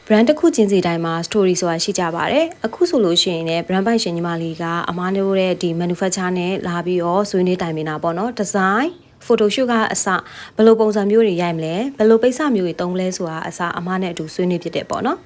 brand တစ်ခုချင်းစီတိုင်းမှာ story ဆိုတာရှိကြပါတယ်အခုဆိုလို့ရှိရင်လည်း brand ပိုင်ရှင်ညီမလေးကအမားတို့ရဲ့ဒီ manufacture နဲ့လာပြီးတော့ဆွေးနွေးတိုင်ပင်တာပေါ့နော် design photoshoot ကအစဘယ်လိုပုံစံမျိုးတွေရိုက်မလဲဘယ်လိုပိတ်စမျိုးတွေတုံးမလဲဆိုတာအစအမားနဲ့အတူဆွေးနွေးဖြစ်တယ်ပေါ့နော်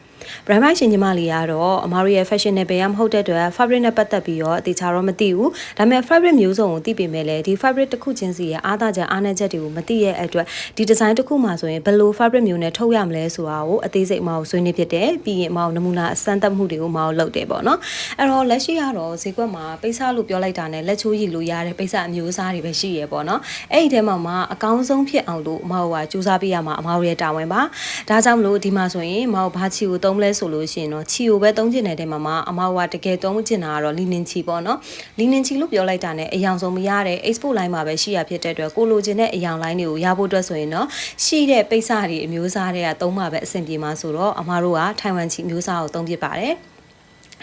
brand ပိုင်ရှင်ညီမလေးကတော့အမားတို့ရဲ့ fashion နဲ့ပဲရမဟုတ်တဲ့အတွက် fabric နဲ့ပတ်သက်ပြီးတော့အသေးချာတော့မသိဘူးဒါပေမဲ့ fabric မျိုးစုံကိုသိပေမဲ့လည်းဒီ fabric တစ်ခုချင်းစီရဲ့အားသာချက်အားနည်းချက်တွေကိုမသိရဲ့အတွက်ဒီ design တစ်ခုမှဆိုရင်ဘယ်လို fabric မျိုးနဲ့ထုတ်ရမလဲဆိုတာကိုအသေးစိတ်အမအောင်ဆွေးနွေးဖြစ်တယ်ပြီးရင်အမအောင်နမူနာအစမ်းသပ်မှုတွေကိုမအောင်လုပ်တယ်ပေါ့နော်အဲ့တော့လက်ရှိကတော့ဈေးကွက်မှာပိတ်စလို့ပြောလိုက်တာနဲ့လက်ချိုးရည်လို့ရတဲ့ပိတ်စအမျိုးအစားတွေပဲရှိရပေါ့နော်အဲ့ဒီထဲမှာမှအကောင်းဆုံးဖြစ်အောင်လို့အမအောင်ကစူးစမ်းပေးရမှာအမအောင်ရဲ့တာဝန်ပါဒါကြောင့်မလို့ဒီမှာဆိုရင်အမအောင်ဘာချီကိုသုံးလဲဆိုလို့ရှိရင်တော့ချီကိုပဲသုံးချင်တဲ့တဲမှာအမအောင်ကတကယ်သုံးချင်တာကတော့လီနင်ချီပေါ့နော်လီနင်ချီလို့ပြောလိုက်တာနဲ့အယောင်ဆုံးမရတဲ့ export line မှာပဲရှိရဖြစ်တဲ့အတွက်ကိုလိုချင်တဲ့အယောင် line တွေကိုရဖို့အတွက်ဆိုရင်တော့ရှိတဲ့ပိတ်စတွေအမျိုးအစားတွေကသုံးမှာပဲအဆင်ပြေမှာဆိုတော့အမတို့ကထိုင်ဝမ်ချီမျိုးစားကိုသုံးဖြစ်ပါတယ်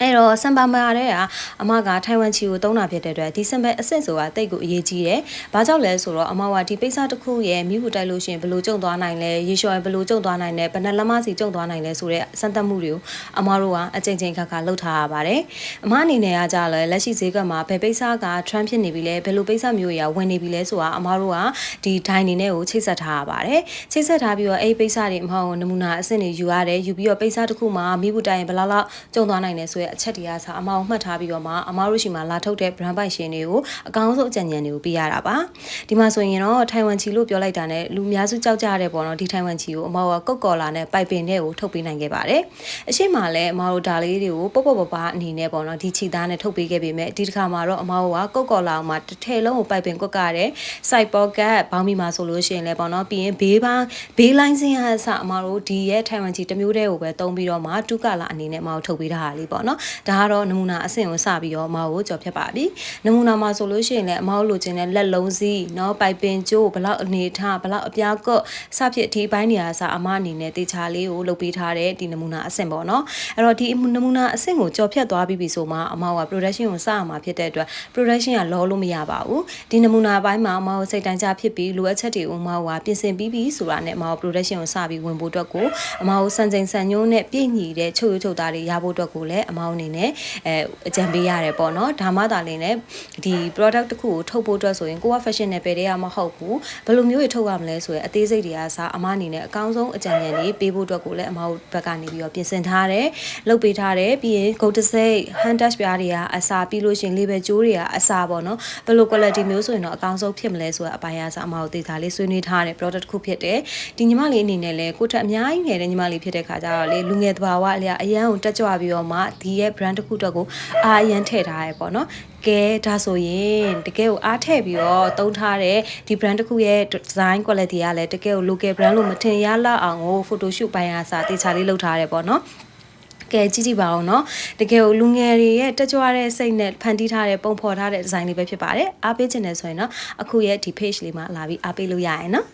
အဲ့တော့စံပါမာတဲ့ကအမကထိုင်ဝမ်ချီကိုတုံးတာဖြစ်တဲ့အတွက်ဒီစံပဲအဆင့်ဆိုတာတိတ်ကိုအရေးကြီးတယ်။ဘာကြောင့်လဲဆိုတော့အမကဒီပိတ်စတစ်ခုရဲ့မိဘူးတိုက်လို့ရှိရင်ဘယ်လိုကျုံသွားနိုင်လဲရေလျှော်ရင်ဘယ်လိုကျုံသွားနိုင်လဲဘယ်နှလက်မစီကျုံသွားနိုင်လဲဆိုတဲ့စံသတ်မှုတွေကိုအမတို့ကအချိန်ချင်းခါခါလှုပ်ထားရပါတယ်။အမအနေနဲ့ကကြလဲလက်ရှိဈေးကွက်မှာဘယ်ပိတ်စက trend ဖြစ်နေပြီလဲဘယ်လိုပိတ်စမျိုးတွေကဝင်နေပြီလဲဆိုတာအမတို့ကဒီဒိုင်နေနဲ့ကိုချိတ်ဆက်ထားရပါတယ်။ချိတ်ဆက်ထားပြီးတော့အဲ့ပိတ်စတွေအမကနမူနာအဆင့်တွေယူရတယ်ယူပြီးတော့ပိတ်စတစ်ခုမှာမိဘူးတိုက်ရင်ဘယ်လောက်ကျုံသွားနိုင်လဲဆိုတဲ့အချက်တွေကအမအောင်မှတ်ထားပြီးတော့မှအမတို့ရှိမှလာထုတ်တဲ့ brand ပိုင်ရှင်တွေကိုအကောင်းဆုံးအကြံဉာဏ်တွေကိုပေးရတာပါဒီမှာဆိုရင်တော့ထိုင်ဝမ်ချီလို့ပြောလိုက်တာနဲ့လူများစုကြောက်ကြတဲ့ပေါ့နော်ဒီထိုင်ဝမ်ချီကိုအမတို့ကကုတ်ကော်လာနဲ့ပိုက်ပင်နဲ့ကိုထုတ်ပေးနိုင်ခဲ့ပါတယ်အရှိမလည်းအမတို့ဒါလေးတွေကိုပေါ့ပေါ့ပါအနေနဲ့ပေါ့နော်ဒီချီသားနဲ့ထုတ်ပေးခဲ့ပေမဲ့ဒီတစ်ခါမှာတော့အမတို့ကကုတ်ကော်လာအောင်မှာတစ်ထည်လုံးကိုပိုက်ပင်ကွက်ကတဲ့ side pocket ဘောင်းမီမှာဆိုလို့ရှိရင်လည်းပေါ့နော်ပြီးရင်ဘေးလိုင်းစင်းရအစအမတို့ဒီရဲ့ထိုင်ဝမ်ချီတစ်မျိုးတည်းကိုပဲသုံးပြီးတော့မှတူကလာအနေနဲ့အမတို့ထုတ်ပေးထားတာလေးပေါ့နော်ဒါကတော့နမူနာအဆင့်ကိုစပြီးတော့အမကိုကြော်ဖြတ်ပါပြီနမူနာမှာဆိုလို့ရှိရင်လည်းအမတို့လိုချင်တဲ့လက်လုံးစီးเนาะပိုက်ပင်ကျိုးဘလောက်အနေထားဘလောက်အပြားကော့စဖြစ်ဒီဘိုင်းနေရာစအမအနေနဲ့တေချာလေးကိုလုပ်ပေးထားတဲ့ဒီနမူနာအဆင့်ပေါ့เนาะအဲ့တော့ဒီနမူနာအဆင့်ကိုကြော်ဖြတ်သွားပြီးပြီဆိုမှအမက production ကိုစရမှာဖြစ်တဲ့အတွက် production ကလောလို့မရပါဘူးဒီနမူနာပိုင်းမှာအမကိုစိတ်တန်းကြဖြစ်ပြီးလိုအပ်ချက်တွေကိုအမကပြင်ဆင်ပြီးပြီဆိုတာနဲ့အမက production ကိုစပြီးဝင်ဖို့အတွက်ကိုအမကိုစံချိန်စံညိုးနဲ့ပြည့်ညီတဲ့ချုပ်ရုပ်ချုပ်သားတွေရဖို့အတွက်ကိုလည်းအမအနေနဲ့အကြံပေးရတယ်ပေါ့နော်ဒါမှသာလင်းနဲ့ဒီ product တစ်ခုကိုထုတ်ဖို့အတွက်ဆိုရင်ကိုက fashion နဲ့ပဲတည်းကမဟုတ်ဘူးဘယ်လိုမျိုးတွေထုတ်ရမလဲဆိုရင်အသေးစိတ်တွေကစားအမအနေနဲ့အကောင်းဆုံးအကြံဉာဏ်တွေပေးဖို့အတွက်ကိုလည်းအမတို့ဘက်ကနေပြီးတော့ပြင်ဆင်ထားတယ်လုပ်ပေးထားတယ်ပြီးရင် go to say hand touch ပြားတွေကအစားပြီးလို့ရှင် label ကြိုးတွေကအစားပေါ့နော်ဘယ်လို quality မျိုးဆိုရင်တော့အကောင်းဆုံးဖြစ်မလဲဆိုတဲ့အပိုင်းအစားအမတို့ဒေတာလေးဆွေးနွေးထားတဲ့ product တစ်ခုဖြစ်တယ်ဒီညီမလေးအနေနဲ့လည်းကိုထက်အများကြီးငယ်တဲ့ညီမလေးဖြစ်တဲ့ခါကျတော့လေလူငယ်တဘာဝအလျာအရန်ကိုတက်ကြွပြီးတော့မှဒီရဲ့ brand တစ်ခုအတွက်ကိုအာအရန်ထည့်ထားရပေါ့နော်ကဲဒါဆိုရင်တကယ်ကိုအားထည့်ပြီးတော့သုံးထားတဲ့ဒီ brand တစ်ခုရဲ့ design quality ကလည်းတကယ်ကို local brand လို့မထင်ရလောက်အောင်ကို photoshoot ပိုင်းအားစာတေချာလေးလုပ်ထားရတယ်ပေါ့နော်ကဲကြည့်ပါအောင်เนาะတကယ်ကိုလူငယ်တွေရဲ့တက်ကြွတဲ့စိတ်နဲ့ဖန်တီးထားတဲ့ပုံဖော်ထားတဲ့ design လေးပဲဖြစ်ပါတယ်အားပေးခြင်းနဲ့ဆိုရင်เนาะအခုရဲ့ဒီ page လေးမှာလာပြီးအားပေးလို့ရရင်เนาะ